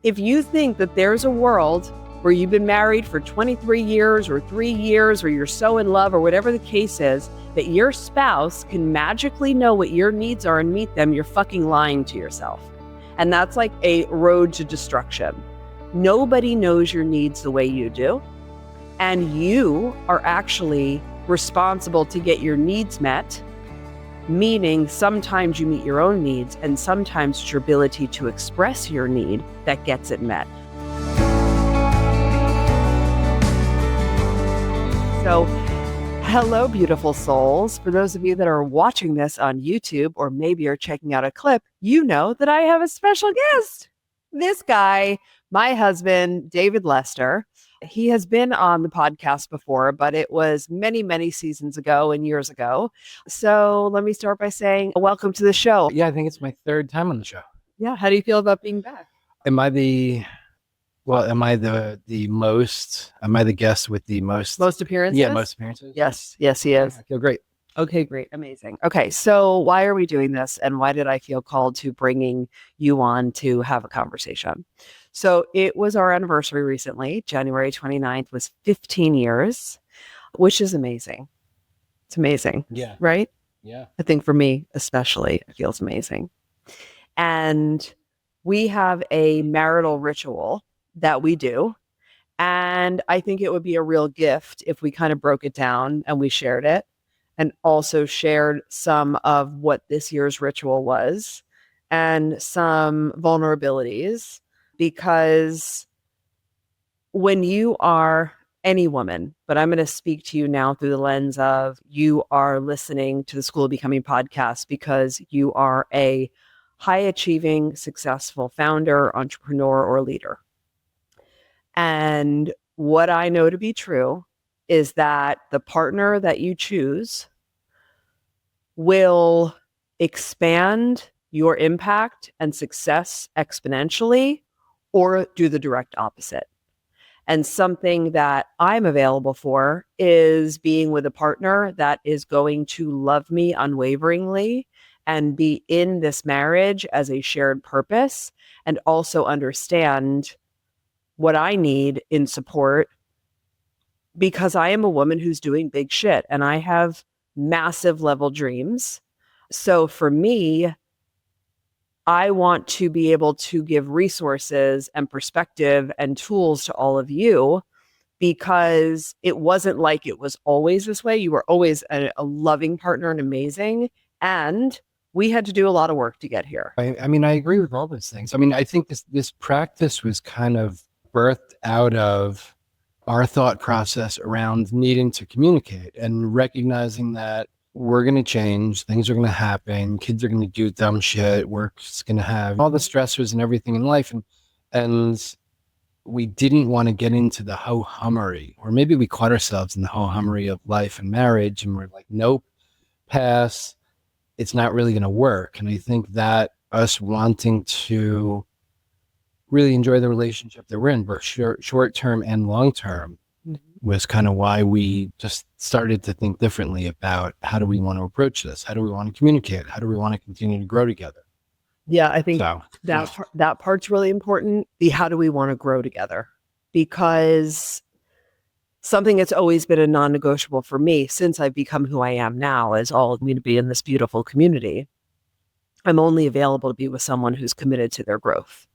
If you think that there's a world where you've been married for 23 years or 3 years, or you're so in love, or whatever the case is, that your spouse can magically know what your needs are and meet them, you're fucking lying to yourself. And that's like a road to destruction. Nobody knows your needs the way you do. And you are actually responsible to get your needs met, meaning sometimes you meet your own needs, and sometimes it's your ability to express your need that gets it met. So, hello, beautiful souls. For those of you that are watching this on YouTube, or maybe are checking out a clip, you know that I have a special guest. This guy, my husband, David Lester. He has been on the podcast before, but it was many, many seasons ago and years ago. So let me start by saying welcome to the show. Yeah, I think it's my third time on the show. Yeah. How do you feel about being back? Am I the guest with the most appearances? Yeah, most appearances. Yes, he is. I feel great. Okay, great. Amazing. Okay, so why are we doing this, and why did I feel called to bringing you on to have a conversation? So it was our anniversary recently. January 29th was 15 years, which is amazing. It's amazing. Yeah. Right? Yeah. I think for me especially, it feels amazing. And we have a marital ritual that we do. And I think it would be a real gift if we kind of broke it down and we shared it, and also shared some of what this year's ritual was and some vulnerabilities. Because when you are any woman, but I'm going to speak to you now through the lens of you are listening to the School of Becoming podcast because you are a high achieving, successful founder, entrepreneur, or leader. And what I know to be true is that the partner that you choose will expand your impact and success exponentially, or do the direct opposite. And something that I'm available for is being with a partner that is going to love me unwaveringly and be in this marriage as a shared purpose, and also understand what I need in support, because I am a woman who's doing big shit and I have massive level dreams. So for me, I want to be able to give resources and perspective and tools to all of you, because it wasn't like it was always this way. You were always a loving partner and amazing. And we had to do a lot of work to get here. I mean, I agree with all those things. I mean, I think this practice was kind of birthed out of our thought process around needing to communicate and recognizing that we're going to change, things are going to happen, kids are going to do dumb shit, work's going to have all the stressors and everything in life. And we didn't want to get into the ho-hummery, or maybe we caught ourselves in the ho-hummery of life and marriage, and we're like, nope, pass, it's not really going to work. And I think that us wanting to really enjoy the relationship that we're in, both short-term and long-term, was kind of why we just started to think differently about how do we want to approach this? How do we want to communicate? How do we want to continue to grow together? Yeah, I think that part's really important. The how do we want to grow together? Because something that's always been a non-negotiable for me since I've become who I am now, is all of me to be in this beautiful community. I'm only available to be with someone who's committed to their growth.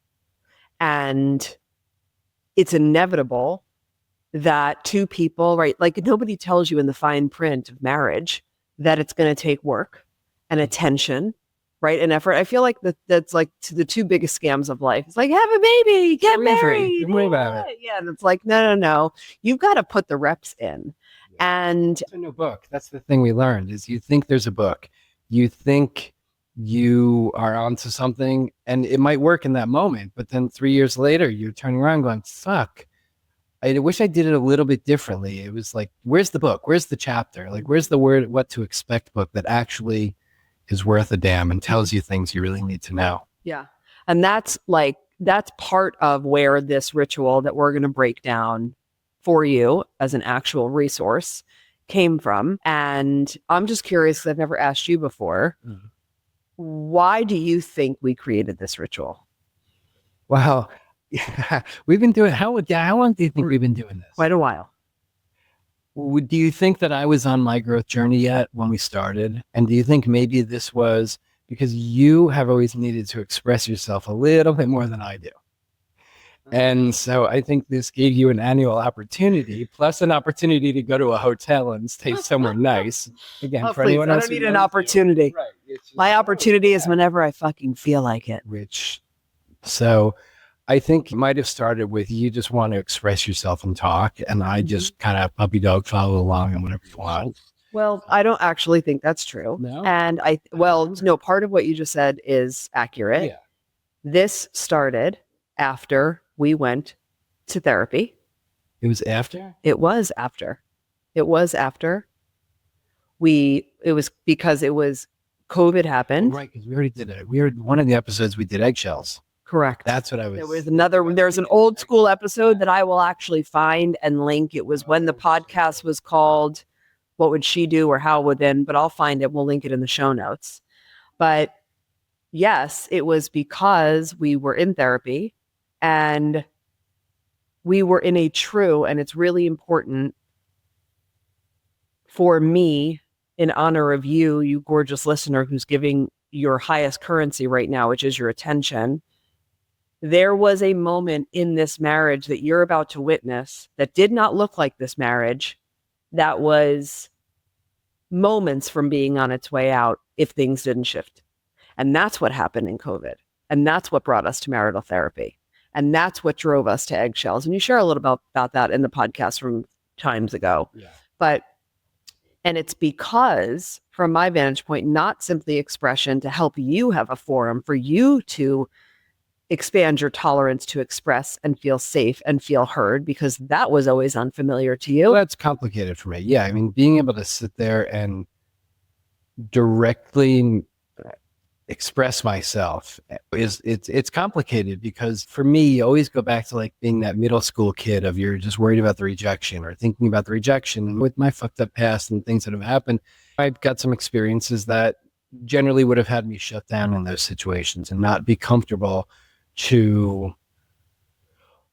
And it's inevitable that two people, right? Like, nobody tells you in the fine print of marriage that it's going to take work and attention, right? And effort. I feel like that's like the two biggest scams of life. It's like, have a baby, get married. Don't worry about it. Yeah. And it's like, no. You've got to put the reps in. Yeah. And there's no book. That's the thing we learned, is you think there's a book. You think you are onto something and it might work in that moment, but then 3 years later, you're turning around going, fuck, I wish I did it a little bit differently. It was like, where's the book? Where's the chapter? Like, where's the what to expect book that actually is worth a damn and tells you things you really need to know? Yeah. And that's part of where this ritual that we're going to break down for you as an actual resource came from. And I'm just curious, because I've never asked you before, why do you think we created this ritual? Wow. Yeah, we've been doing how long do you think we've been doing this? Quite a while. Do you think that I was on my growth journey yet when we started? And do you think maybe this was because you have always needed to express yourself a little bit more than I do? And so I think this gave you an annual opportunity, plus an opportunity to go to a hotel and stay somewhere nice. Again, Oh, for please, anyone I else don't who need an knows you, opportunity. right? It's just, My opportunity is yeah. whenever I fucking feel like it. So I think it might have started with you just want to express yourself and talk, and I just kind of puppy dog follow along and whatever you want. Well, I don't actually think that's true. No? And no, part of what you just said is accurate. Yeah. This started after we went to therapy. It was after? It was after. It was after. It was because COVID happened. Right, because we already did it. One of the episodes we did eggshells. Correct. That's what I was. There's an old school episode that I will actually find and link. It was when the podcast was called What Would She Do or How Would Then, but I'll find it. We'll link it in the show notes. But yes, it was because we were in therapy and we were in a true, and it's really important for me in honor of you, you gorgeous listener who's giving your highest currency right now, which is your attention. There was a moment in this marriage that you're about to witness that did not look like this marriage, that was moments from being on its way out if things didn't shift. And that's what happened in COVID. And that's what brought us to marital therapy. And that's what drove us to eggshells. And you share a little about that in the podcast from times ago. Yeah. And it's because, from my vantage point, not simply expression to help you have a forum for you to expand your tolerance to express and feel safe and feel heard, because that was always unfamiliar to you. Well, that's complicated for me. Yeah. I mean, being able to sit there and directly express myself it's complicated, because for me, you always go back to like being that middle school kid of you're just worried about the rejection or thinking about the rejection. And with my fucked up past and things that have happened, I've got some experiences that generally would have had me shut down in those situations and not be comfortable to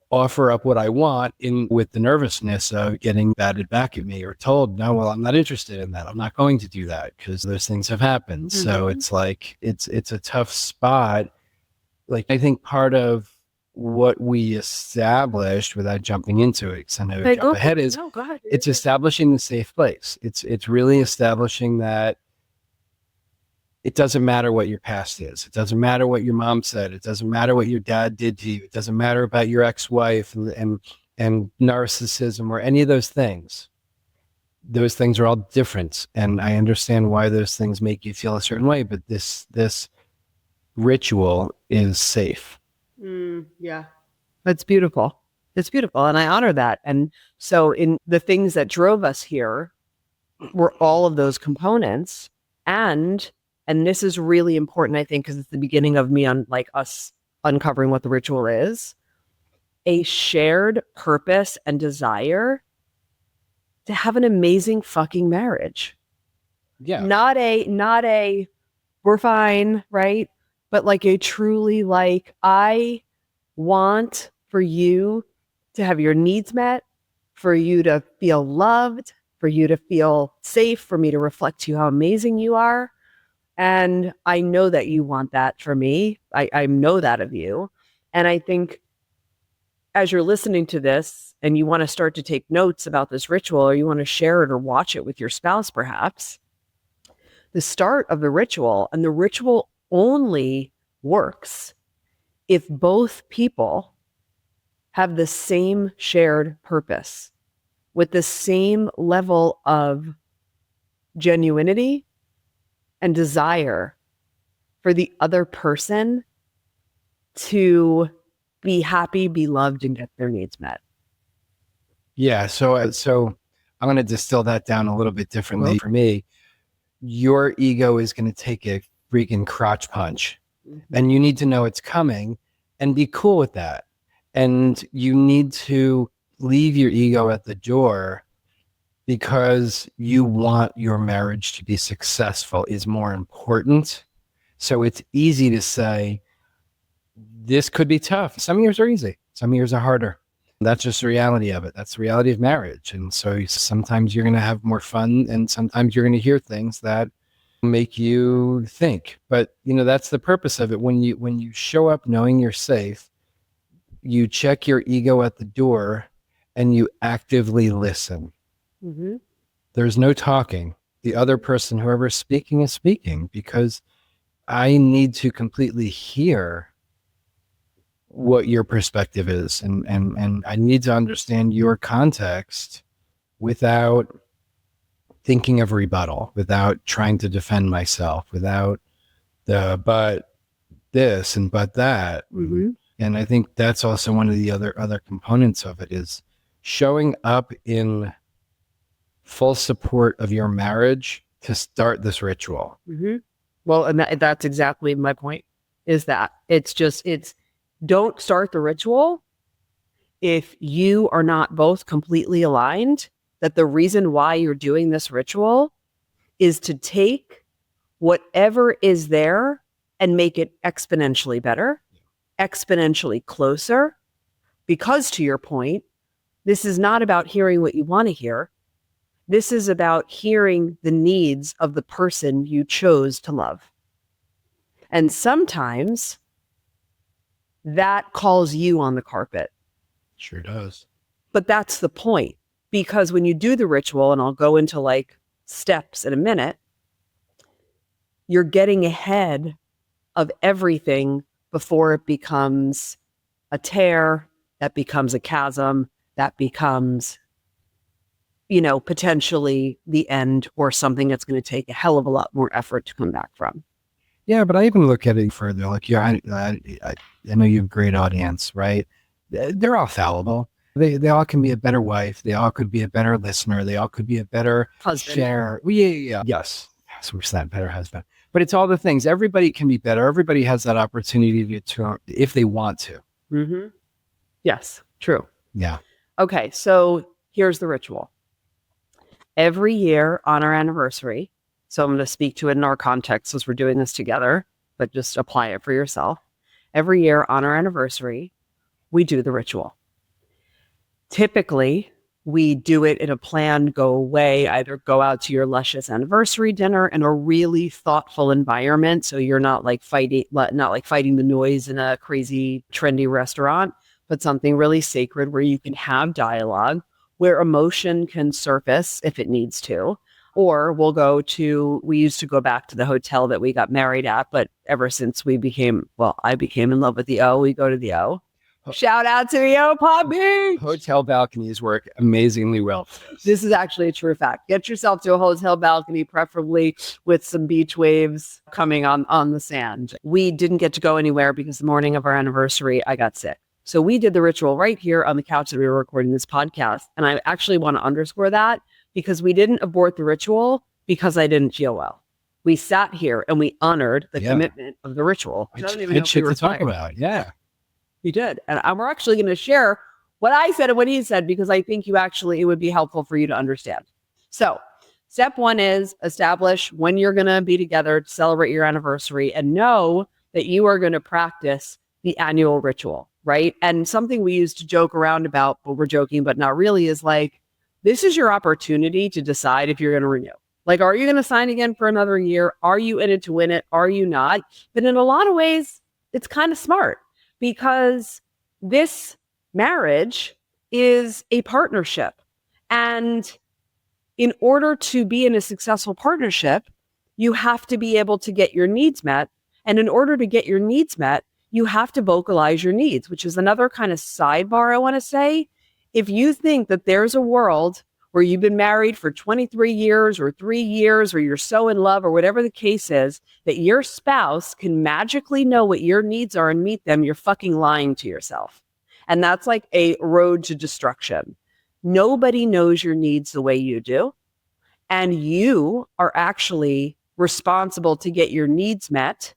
offer up what I want with the nervousness of getting batted back at me or told, no, well, I'm not interested in that. I'm not going to do that because those things have happened. Mm-hmm. So it's like, it's a tough spot. Like, I think part of what we established, without jumping into it, because I know I jump ahead, is it's establishing the safe place. It's really establishing that it doesn't matter what your past is. It doesn't matter what your mom said. It doesn't matter what your dad did to you. It doesn't matter about your ex-wife and narcissism or any of those things. Those things are all different. And I understand why those things make you feel a certain way, but this ritual is safe. Yeah. That's beautiful. It's beautiful. And I honor that. And so in the things that drove us here were all of those components. And this is really important, I think, because it's the beginning of me on like us uncovering what the ritual is. A shared purpose and desire to have an amazing fucking marriage. Yeah. Not a we're fine, right? But like a truly like, I want for you to have your needs met, for you to feel loved, for you to feel safe, for me to reflect to you how amazing you are. And I know that you want that for me. I know that of you. And I think as you're listening to this and you want to start to take notes about this ritual, or you want to share it or watch it with your spouse, perhaps, the start of the ritual, and the ritual only works if both people have the same shared purpose with the same level of genuinity and desire for the other person to be happy, be loved, and get their needs met. Yeah. So I'm going to distill that down a little bit differently. For me, your ego is going to take a freaking crotch punch, and you need to know it's coming and be cool with that. And you need to leave your ego at the door, because you want your marriage to be successful is more important. So it's easy to say, this could be tough. Some years are easy. Some years are harder. That's just the reality of it. That's the reality of marriage. And so sometimes you're going to have more fun, and sometimes you're going to hear things that make you think. But that's the purpose of it. When you show up knowing you're safe, you check your ego at the door and you actively listen. Mm-hmm. There's no talking. The other person, whoever is speaking, because I need to completely hear what your perspective is, and I need to understand your context without thinking of rebuttal, without trying to defend myself, without the but this and but that. Mm-hmm. And I think that's also one of the other components of it, is showing up in full support of your marriage to start this ritual. Mm-hmm. Well, and that's exactly my point, is that it's don't start the ritual if you are not both completely aligned that the reason why you're doing this ritual is to take whatever is there and make it exponentially better, exponentially closer. Because to your point, this is not about hearing what you want to hear. This is about hearing the needs of the person you chose to love. And sometimes that calls you on the carpet. Sure does. But that's the point. Because when you do the ritual, and I'll go into like steps in a minute, you're getting ahead of everything before it becomes a tear, that becomes a chasm, that becomes, potentially the end, or something that's going to take a hell of a lot more effort to come back from. Yeah, but I even look at it further. Like, I know you have a great audience, right? They're all fallible. They all can be a better wife. They all could be a better listener. They all could be a better Husband. Share. Yeah. Yes. So we're saying better husband. But it's all the things. Everybody can be better. Everybody has that opportunity to if they want to. Mm-hmm. Yes, true. Yeah. Okay, so here's the ritual. Every year on our anniversary, so I'm going to speak to it in our context since we're doing this together, but just apply it for yourself. Every year on our anniversary, we do the ritual. Typically, we do it in a planned go away, either go out to your luscious anniversary dinner in a really thoughtful environment. So you're not like fighting the noise in a crazy trendy restaurant, but something really sacred where you can have dialogue, where emotion can surface if it needs to. Or we used to go back to the hotel that we got married at, but ever since I became in love with the O, we go to the O. Shout out to the O Palm Beach. Hotel balconies work amazingly well. This is actually a true fact. Get yourself to a hotel balcony, preferably with some beach waves coming on the sand. We didn't get to go anywhere because the morning of our anniversary, I got sick. So we did the ritual right here on the couch that we were recording this podcast. And I actually want to underscore that, because we didn't abort the ritual because I didn't feel well. We sat here and we honored the commitment of the ritual. I don't even know if we were talking about. Yeah. You did. And we're actually going to share what I said and what he said, because I think it would be helpful for you to understand. So step one is establish when you're going to be together to celebrate your anniversary, and know that you are going to practice the annual ritual, right? And something we used to joke around about, but we're joking, but not really, is like, this is your opportunity to decide if you're going to renew. Like, are you going to sign again for another year? Are you in it to win it? Are you not? But in a lot of ways, it's kind of smart, because this marriage is a partnership. And in order to be in a successful partnership, you have to be able to get your needs met. And in order to get your needs met, you have to vocalize your needs, which is another kind of sidebar I want to say. If you think that there's a world where you've been married for 23 years or 3 years, or you're so in love, or whatever the case is, that your spouse can magically know what your needs are and meet them, you're fucking lying to yourself. And that's like a road to destruction. Nobody knows your needs the way you do. And you are actually responsible to get your needs met,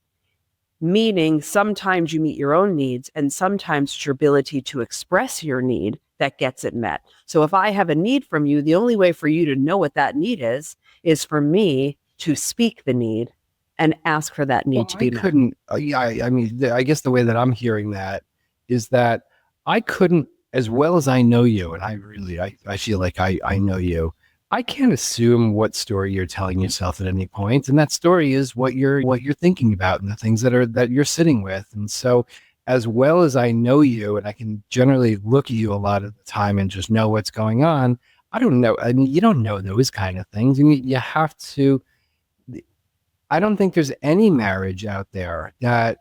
meaning sometimes you meet your own needs, and sometimes it's your ability to express your need that gets it met. So if I have a need from you, the only way for you to know what that need is for me to speak the need and ask for that need to be met. I mean, I guess the way that I'm hearing that is that I couldn't, as well as I know you, and I feel like I know you. I can't assume what story you're telling yourself at any point, and that story is what you're thinking about and the things that you're sitting with. And so, as well as I know you, and I can generally look at you a lot of the time and just know what's going on. I don't know. I mean, you don't know those kind of things. You have to. I don't think there's any marriage out there that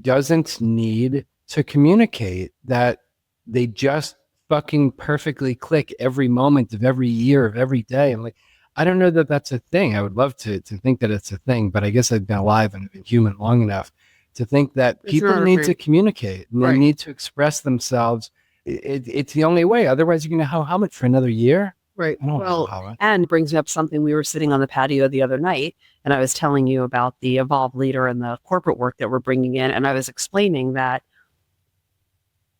doesn't need to communicate, that they just fucking perfectly click every moment of every year of every day. I'm like, I don't know that that's a thing. I would love to think that it's a thing, but I guess I've been alive and been human long enough to think that people need to communicate and they need to express themselves. It's the only way. Otherwise, you're going to how much for another year? Right. I don't know Well, and brings me up something. We were sitting on the patio the other night, and I was telling you about the evolved leader and the corporate work that we're bringing in, and I was explaining that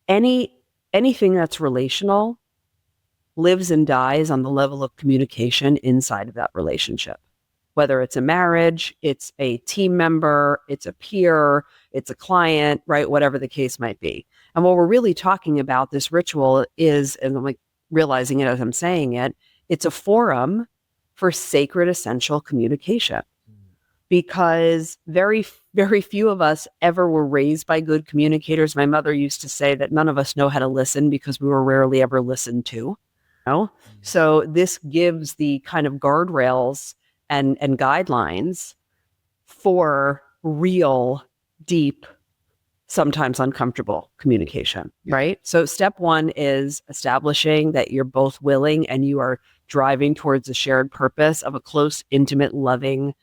anything that's relational lives and dies on the level of communication inside of that relationship. Whether it's a marriage, it's a team member, it's a peer, it's a client, right? Whatever the case might be. And what we're really talking about, this ritual is, and I'm like realizing it as I'm saying it, it's a forum for sacred, essential communication. Because very, very few of us ever were raised by good communicators. My mother used to say that none of us know how to listen because we were rarely ever listened to. You know? So this gives the kind of guardrails and guidelines for real, deep, sometimes uncomfortable communication, right? So step one is establishing that you're both willing and you are driving towards a shared purpose of a close, intimate, loving,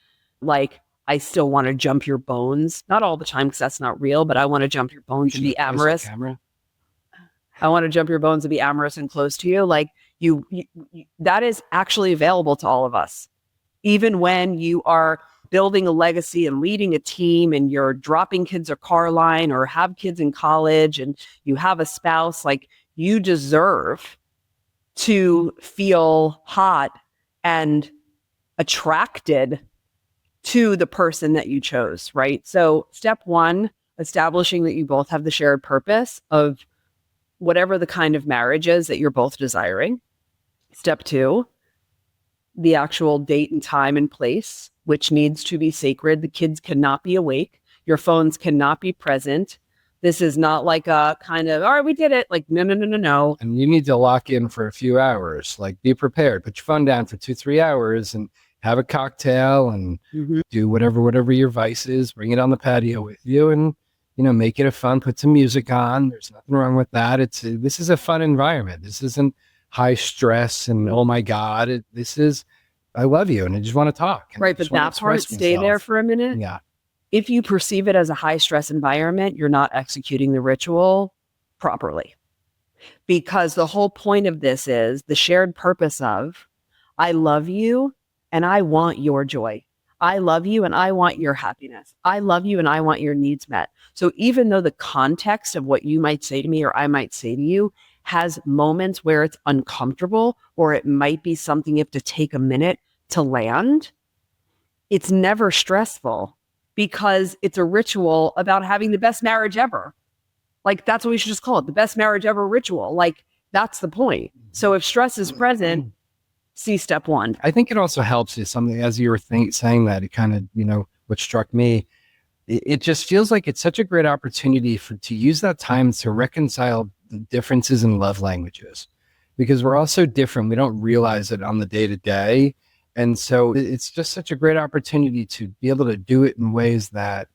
like, I still want to jump your bones. Not all the time because that's not real, but I want to jump your bones and be amorous. I want to jump your bones and be amorous and close to you. Like you, that is actually available to all of us. Even when you are building a legacy and leading a team and you're dropping kids a car line or have kids in college and you have a spouse, like you deserve to feel hot and attracted to the person that you chose, right? So step one, establishing that you both have the shared purpose of whatever the kind of marriage is that you're both desiring. Step two, the actual date and time and place, which needs to be sacred. The kids cannot be awake. Your phones cannot be present. This is not like a kind of, all right, we did it. Like, no. And you need to lock in for a few hours. Like, be prepared. Put your phone down for 2-3 hours and have a cocktail and do whatever your vice is. Bring it on the patio with you and, make it a fun, put some music on. There's nothing wrong with that. This is a fun environment. This isn't high stress and, oh my God, this is, I love you and I just want to talk. Right. But that part, stay there for a minute. Yeah. If you perceive it as a high stress environment, you're not executing the ritual properly. Because the whole point of this is the shared purpose of, I love you and I want your joy. I love you and I want your happiness. I love you and I want your needs met. So even though the context of what you might say to me or I might say to you has moments where it's uncomfortable or it might be something you have to take a minute to land, it's never stressful because it's a ritual about having the best marriage ever. Like that's what we should just call it, the best marriage ever ritual. Like that's the point. So if stress is present, see step one. I think it also helps is something as you were saying that it kind of, what struck me, it just feels like it's such a great opportunity to use that time to reconcile the differences in love languages because we're all so different. We don't realize it on the day to day. And so it's just such a great opportunity to be able to do it in ways that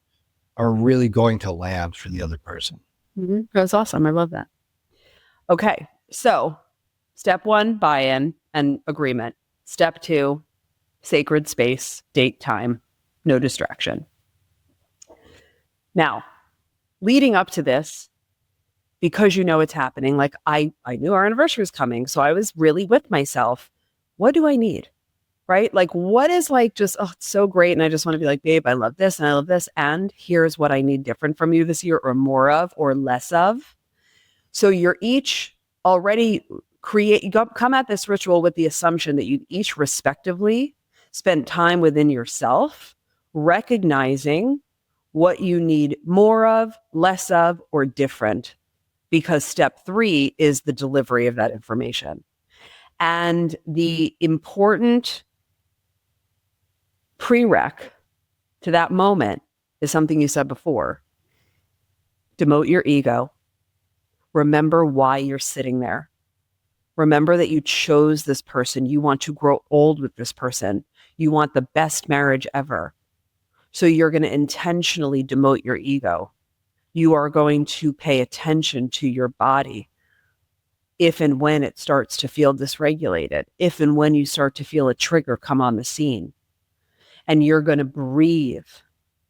are really going to land for the other person. Mm-hmm. That's awesome. I love that. Okay. So step one, buy-in and agreement. Step two, sacred space, date, time, no distraction. Now, leading up to this, because it's happening, like I knew our anniversary was coming. So I was really with myself. What do I need? Right? Like what is like just, oh, it's so great. And I just want to be like, babe, I love this and I love this. And here's what I need different from you this year or more of or less of. So you're each already come at this ritual with the assumption that you each respectively spend time within yourself, recognizing what you need more of, less of, or different because step 3 is the delivery of that information. And the important prereq to that moment is something you said before. Demote your ego. Remember why you're sitting there. Remember that you chose this person. You want to grow old with this person. You want the best marriage ever. So you're going to intentionally demote your ego. You are going to pay attention to your body if and when it starts to feel dysregulated, if and when you start to feel a trigger come on the scene. And you're going to breathe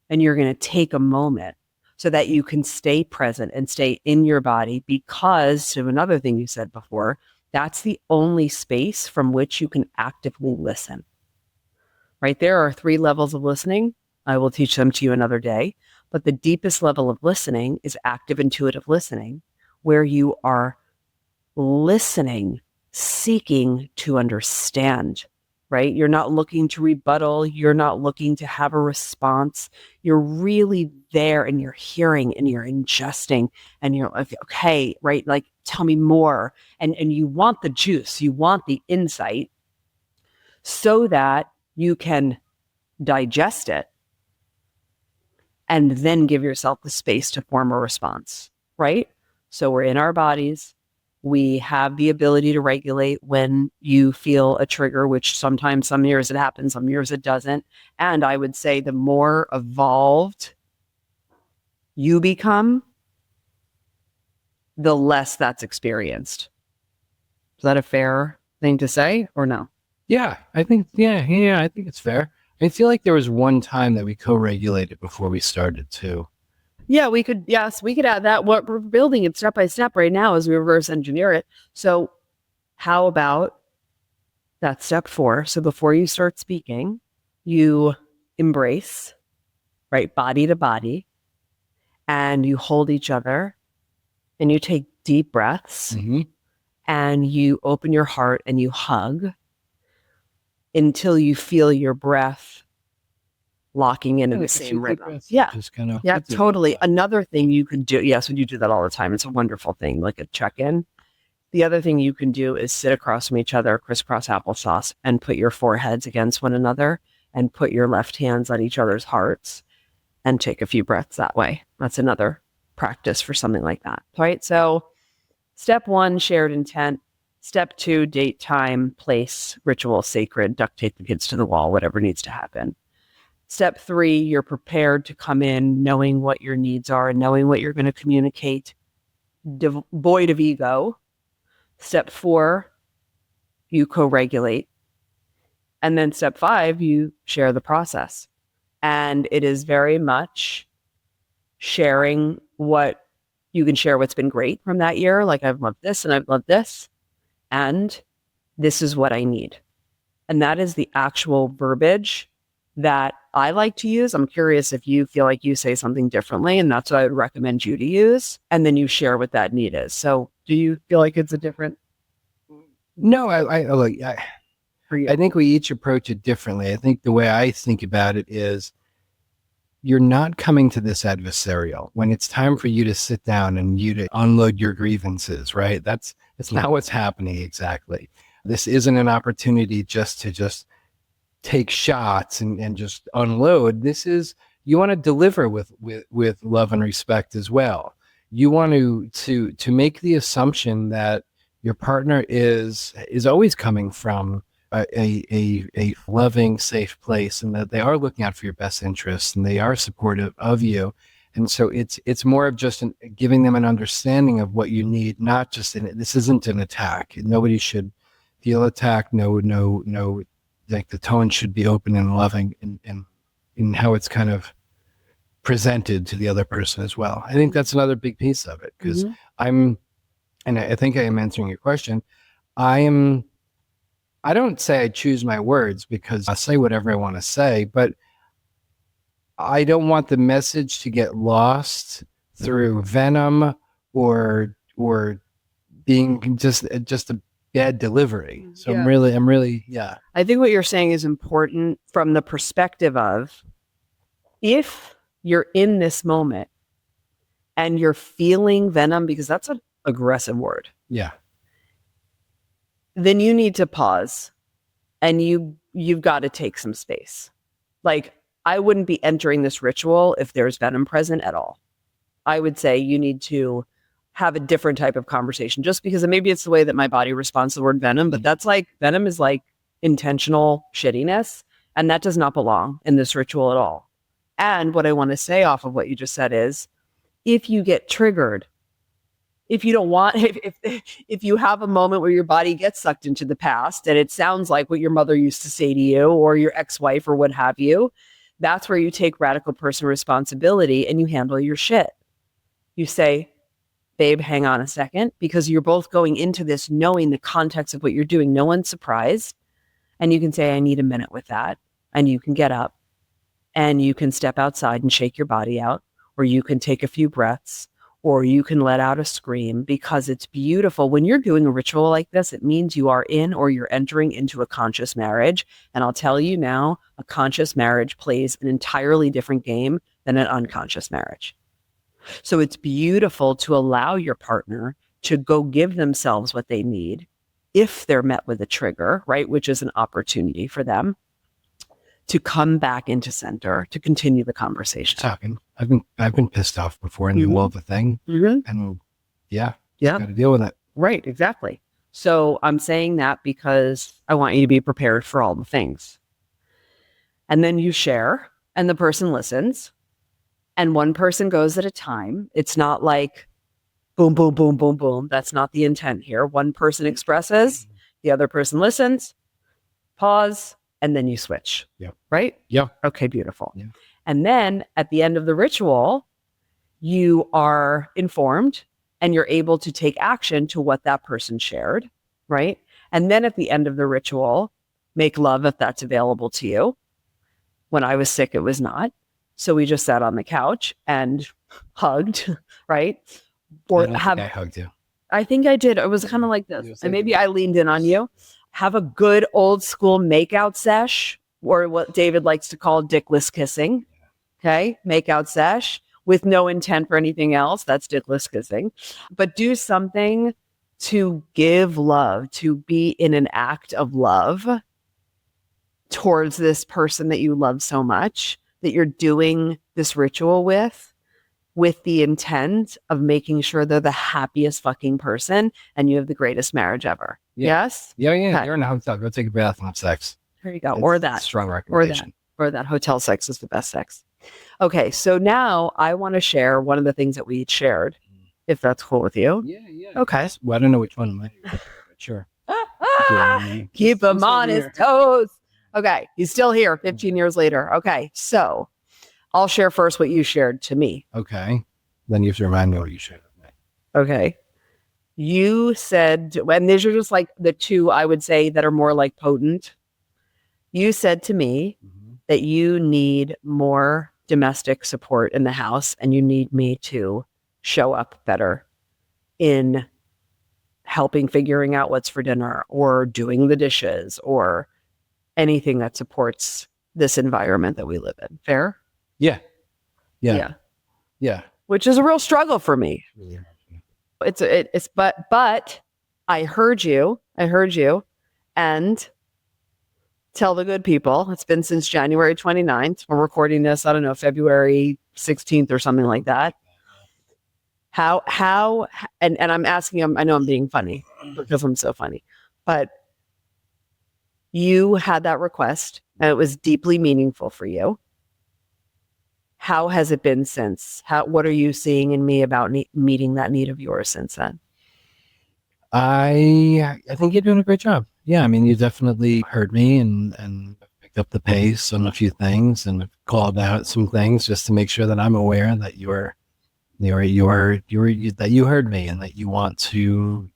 and you're going to take a moment so that you can stay present and stay in your body, because, to another thing you said before, that's the only space from which you can actively listen. Right? There are 3 levels of listening. I will teach them to you another day. But the deepest level of listening is active intuitive listening, where you are listening, seeking to understand, right? You're not looking to rebuttal. You're not looking to have a response. You're really there and you're hearing and you're ingesting and you're like, okay, right? Like, tell me more. And you want the juice, you want the insight so that you can digest it and then give yourself the space to form a response, right? So we're in our bodies. We have the ability to regulate when you feel a trigger, which sometimes, some years it happens, some years it doesn't. And I would say the more evolved you become, the less that's experienced. Is that a fair thing to say or no? Yeah, I think it's fair. I feel like there was one time that we co-regulated before we started too. Yeah, we could add that. What we're building it step by step right now as we reverse engineer it. So how about that step 4? So before you start speaking, you embrace, right, body to body, and you hold each other and you take deep breaths and you open your heart and you hug until you feel your breath locking in the same rhythm. Yeah. Just kind of. Yeah, totally. Another thing you can do, yes, when you do that all the time, it's a wonderful thing, like a check-in. The other thing you can do is sit across from each other, crisscross applesauce, and put your foreheads against one another and put your left hands on each other's hearts and take a few breaths that way. That's another practice for something like that, right? So step 1, shared intent. Step 2, date, time, place, ritual, sacred, duct tape the kids to the wall, whatever needs to happen. Step 3, you're prepared to come in knowing what your needs are and knowing what you're going to communicate, devoid of ego. Step 4, you co-regulate. And then step 5, you share the process. And it is very much sharing what you can share, what's been great from that year. Like, I've loved this and I've loved this. And this is what I need. And that is the actual verbiage that I like to use. I'm curious if you feel like you say something differently, and that's what I would recommend you to use. And then you share what that need is. So do you feel like it's a different? No, I think we each approach it differently. I think the way I think about it is, you're not coming to this adversarial. When it's time for you to sit down and you to unload your grievances, right? That's not what's happening exactly. This isn't an opportunity just to take shots and just unload. This is, you want to deliver with love and respect as well. You want to make the assumption that your partner is always coming from a loving, safe place, and that they are looking out for your best interests and they are supportive of you. And so it's more of just giving them an understanding of what you need, not just this isn't an attack. Nobody should feel attacked. No, like the tone should be open and loving in how it's kind of presented to the other person as well. I think that's another big piece of it, because and I think I am answering your question. I don't say I choose my words, because I say whatever I want to say, but I don't want the message to get lost through venom or being just a bad delivery. So I'm really. I think what you're saying is important from the perspective of, if you're in this moment and you're feeling venom, because that's aggressive word. Yeah. Then you need to pause and you've got to take some space. Like, I wouldn't be entering this ritual if there's venom present at all. I would say you need to have a different type of conversation, just because maybe it's the way that my body responds to the word venom, but that's like, venom is like intentional shittiness, and that does not belong in this ritual at all. And what I want to say off of what you just said is, if you get triggered, if you don't want, if you have a moment where your body gets sucked into the past and it sounds like what your mother used to say to you or your ex-wife or what have you, that's where you take radical personal responsibility and you handle your shit. You say, babe, hang on a second, because you're both going into this knowing the context of what you're doing. No one's surprised. And you can say, I need a minute with that. And you can get up and you can step outside and shake your body out, or you can take a few breaths, or you can let out a scream, because it's beautiful. When you're doing a ritual like this, it means you are in or you're entering into a conscious marriage. And I'll tell you now, a conscious marriage plays an entirely different game than an unconscious marriage. So it's beautiful to allow your partner to go give themselves what they need if they're met with a trigger, right? Which is an opportunity for them to come back into center, to continue the conversation. Talking. I've been pissed off before in the middle of a thing. And yeah, got to deal with it. Right, exactly. So I'm saying that because I want you to be prepared for all the things. And then you share, and the person listens. And one person goes at a time. It's not like boom, boom, boom, boom, boom. That's not the intent here. One person expresses, the other person listens, pause, and then you switch. Yeah. Right? Yeah. Okay, beautiful. Yeah. And then at the end of the ritual, you are informed and you're able to take action to what that person shared. Right? And then at the end of the ritual, make love if that's available to you. When I was sick, it was not. So we just sat on the couch and hugged, right? Or I hugged you. I think I did. It was kind of like this. And maybe I leaned in on you. Have a good old school makeout sesh, or what David likes to call dickless kissing. Okay. Makeout sesh with no intent for anything else. That's dickless kissing. But do something to give love, to be in an act of love towards this person that you love so much, that you're doing this ritual with the intent of making sure they're the happiest fucking person and you have the greatest marriage ever. Yeah. Yes? Yeah. Okay. You're in a hotel. Go take a bath and have sex. There you go. It's Or that. Strong recommendation. Or that hotel sex is the best sex. Okay. So now I want to share one of the things that we shared, if that's cool with you. Yeah. Okay. Well, I don't know which one might be, but sure. Keep him on his toes. Okay. He's still here 15 years later. Okay. So I'll share first what you shared to me. Okay. Then you have to remind me what you shared with me. Okay. You said, and these are just like the two I would say that are more like potent. You said to me that you need more domestic support in the house and you need me to show up better in helping figuring out what's for dinner or doing the dishes or anything that supports this environment that we live in. Fair? Yeah. Which is a real struggle for me. But I heard you, and tell the good people, it's been since January 29th. We're recording this, I don't know, February 16th or something like that. How, and I'm asking him, I know I'm being funny because I'm so funny, but you had that request and it was deeply meaningful for you. How has it been since? What are you seeing in me about meeting that need of yours since then? I think you're doing a great job. Yeah, I mean, you definitely heard me and picked up the pace on a few things and called out some things just to make sure that I'm aware that you heard me and that you want to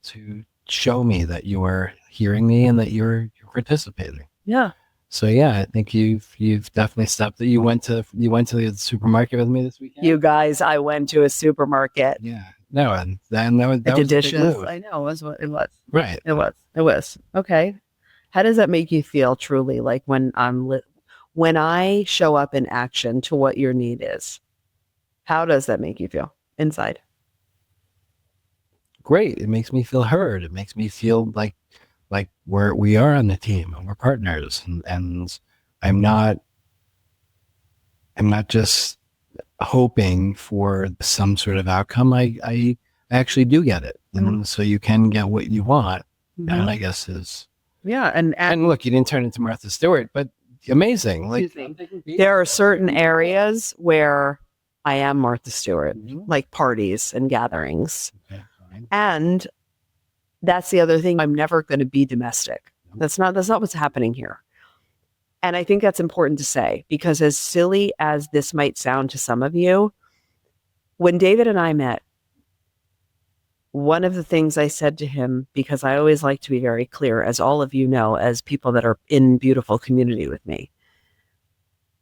show me that you are hearing me and that you're participating. Yeah. So yeah, I think you've definitely stepped that. You went to the supermarket with me this weekend. You guys, I went to a supermarket. Yeah. No, and then that was a dishes. big move. I know it was what it was. Right. It was. Okay. How does that make you feel truly? Like when I show up in action to what your need is, how does that make you feel inside? great. It makes me feel heard. It makes me feel like we are on the team and we're partners. And I'm not just hoping for some sort of outcome. I actually do get it. And so you can get what you want. And I guess is, yeah. and look, you didn't turn into Martha Stewart, but amazing. Like there are certain areas where I am Martha Stewart, like parties and gatherings. Okay, and that's the other thing. I'm never going to be domestic. That's not what's happening here. And I think that's important to say, because as silly as this might sound to some of you, when David and I met, one of the things I said to him, because I always like to be very clear, as all of you know, as people that are in beautiful community with me,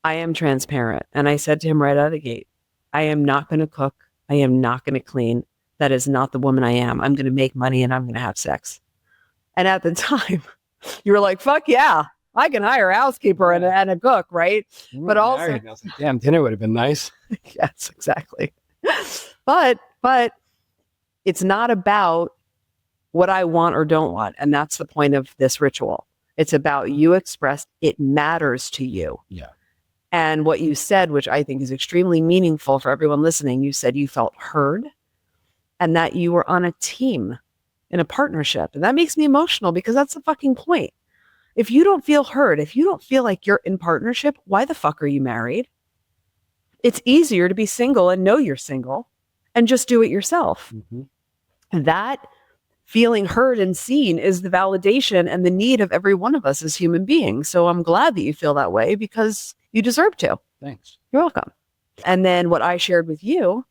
I am transparent. And I said to him right out of the gate, I am not going to cook. I am not going to clean. That is not the woman I am. I'm going to make money and I'm going to have sex. And at the time, you were like, fuck yeah, I can hire a housekeeper and a cook, right? But also, I was like, damn, dinner would have been nice. Yes, exactly. But it's not about what I want or don't want. And that's the point of this ritual. It's about you expressed it matters to you. Yeah. And what you said, which I think is extremely meaningful for everyone listening, you said you felt heard and that you were on a team in a partnership. And that makes me emotional, because that's the fucking point. If you don't feel heard, if you don't feel like you're in partnership, why the fuck are you married? It's easier to be single and know you're single and just do it yourself. That feeling heard and seen is the validation and the need of every one of us as human beings. So I'm glad that you feel that way, because you deserve to. Thanks. You're welcome. And then what I shared with you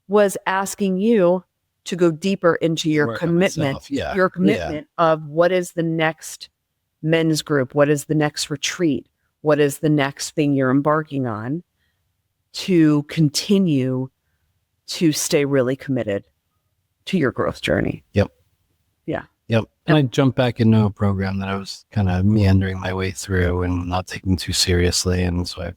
was asking you to go deeper into your commitment, of what is the next men's group? What is the next retreat? What is the next thing you're embarking on to continue to stay really committed to your growth journey? Yep. Yeah. Yep. And I jumped back into a program that I was kind of meandering my way through and not taking too seriously. And so I've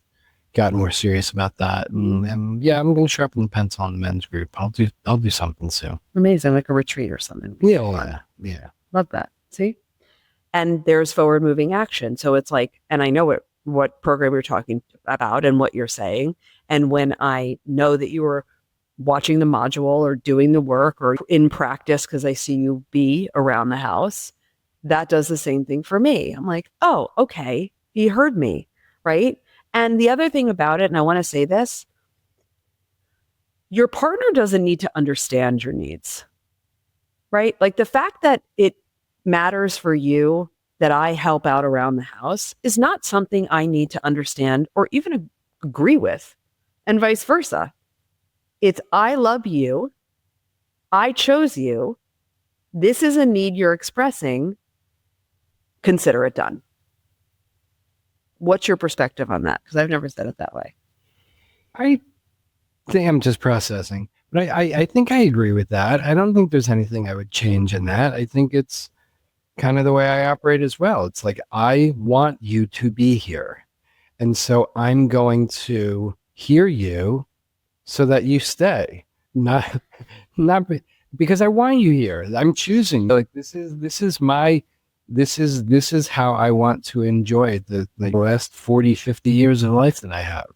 gotten more serious about that. And yeah, I'm going to sharpen the pencil on the men's group. I'll do something soon. Amazing. Like a retreat or something. Yeah. Yeah. Love that. See? And there's forward moving action. So it's like, and I know what program you're talking about and what you're saying. And when I know that you were watching the module or doing the work or in practice, because I see you be around the house, that does the same thing for me. I'm like, oh, okay, he heard me, right? And the other thing about it, and I want to say this, your partner doesn't need to understand your needs, right? Like the fact that it matters for you that I help out around the house is not something I need to understand or even agree with, and vice versa. It's, I love you. I chose you. This is a need you're expressing. Consider it done. What's your perspective on that? Because I've never said it that way. I think I'm just processing, but I think I agree with that. I don't think there's anything I would change in that. I think it's kind of the way I operate as well. It's like, I want you to be here. And so I'm going to hear you so that you stay, not because I want you here. I'm choosing, like, this is how I want to enjoy the last 40, 50 years of life that I have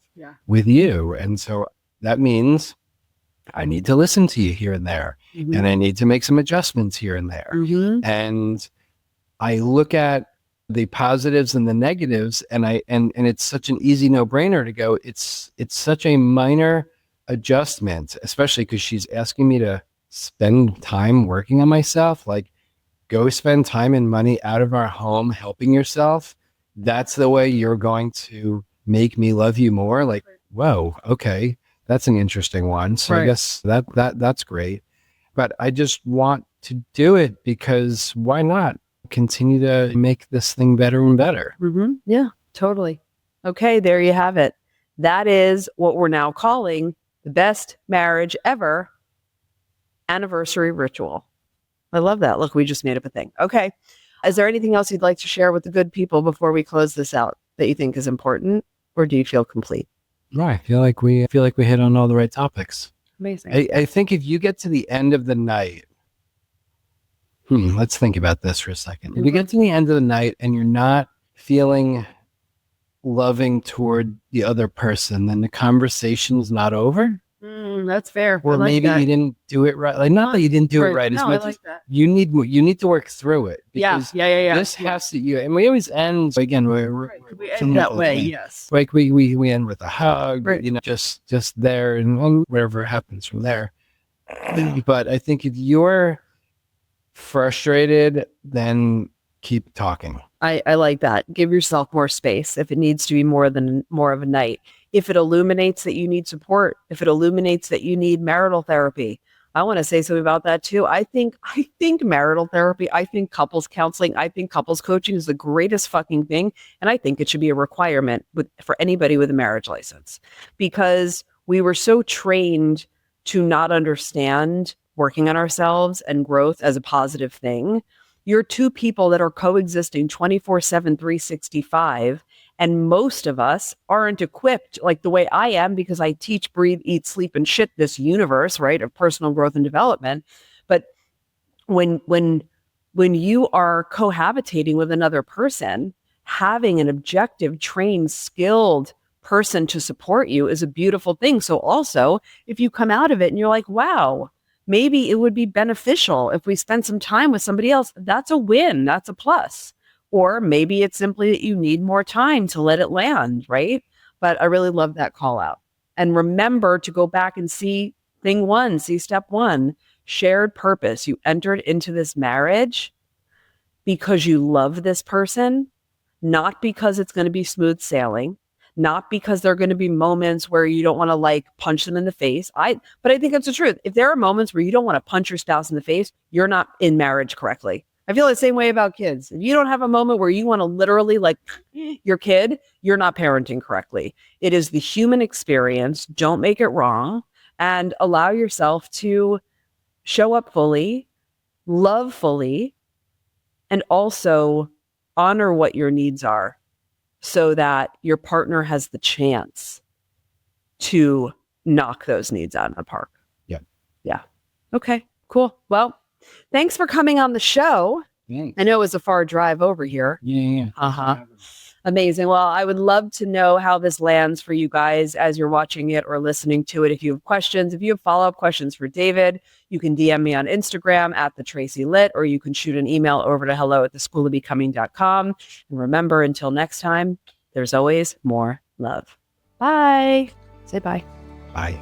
with you. And so that means I need to listen to you here and there, and I need to make some adjustments here and there. And I look at the positives and the negatives, and it's such an easy no-brainer to go, it's such a minor adjustment, especially because she's asking me to spend time working on myself. Like, go spend time and money out of our home helping yourself. That's the way you're going to make me love you more. Like, whoa, okay, that's an interesting one. So I guess that's great. But I just want to do it because why not continue to make this thing better and better? Yeah, totally. Okay, there you have it. That is what we're now calling the best marriage ever anniversary ritual. I love that. Look, we just made up a thing. Okay. Is there anything else you'd like to share with the good people before we close this out that you think is important, or do you feel complete? No, I feel like we hit on all the right topics. Amazing. I think if you get to the end of the night Let's think about this for a second. If you get to the end of the night and you're not feeling loving toward the other person, then the conversation's not over. That's fair. Or maybe you didn't do it right. Like, not that you didn't do it right. As much as you need to work through it. Because this has to, and we always end, again, we end that way. Yes. Like we end with a hug, just there, and whatever happens from there. But I think if you're frustrated, then keep talking. I like that. Give yourself more space if it needs to be more of a night. If it illuminates that you need support, if it illuminates that you need marital therapy. I want to say something about that too. I think marital therapy, I think couples counseling, I think couples coaching is the greatest fucking thing. And I think it should be a requirement for anybody with a marriage license, because we were so trained to not understand working on ourselves and growth as a positive thing. You're two people that are coexisting 24/7, 365. And most of us aren't equipped like the way I am, because I teach, breathe, eat, sleep, and shit this universe, right, of personal growth and development. But when you are cohabitating with another person, having an objective, trained, skilled person to support you is a beautiful thing. So also, if you come out of it and you're like, wow, maybe it would be beneficial if we spent some time with somebody else, that's a win. That's a plus. Or maybe it's simply that you need more time to let it land, right? But I really love that call out. And remember to go back and see step one, shared purpose. You entered into this marriage because you love this person, not because it's going to be smooth sailing, not because there are going to be moments where you don't want to punch them in the face. But I think it's the truth. If there are moments where you don't want to punch your spouse in the face, you're not in marriage correctly. I feel the same way about kids. If you don't have a moment where you want to literally your kid, you're not parenting correctly. It is the human experience. Don't make it wrong, and allow yourself to show up fully, love fully, and also honor what your needs are so that your partner has the chance to knock those needs out of the park. Yeah. Yeah. Okay, cool. Well, thanks for coming on the show. Thanks. I know it was a far drive over here. Yeah. Amazing. Well, I would love to know how this lands for you guys as you're watching it or listening to it. If you have questions, if you have follow-up questions for David, you can DM me on Instagram @TheTracyLit, or you can shoot an email over to hello@theschoolofbecoming.com. And remember, until next time, there's always more love. Bye. Say bye. Bye.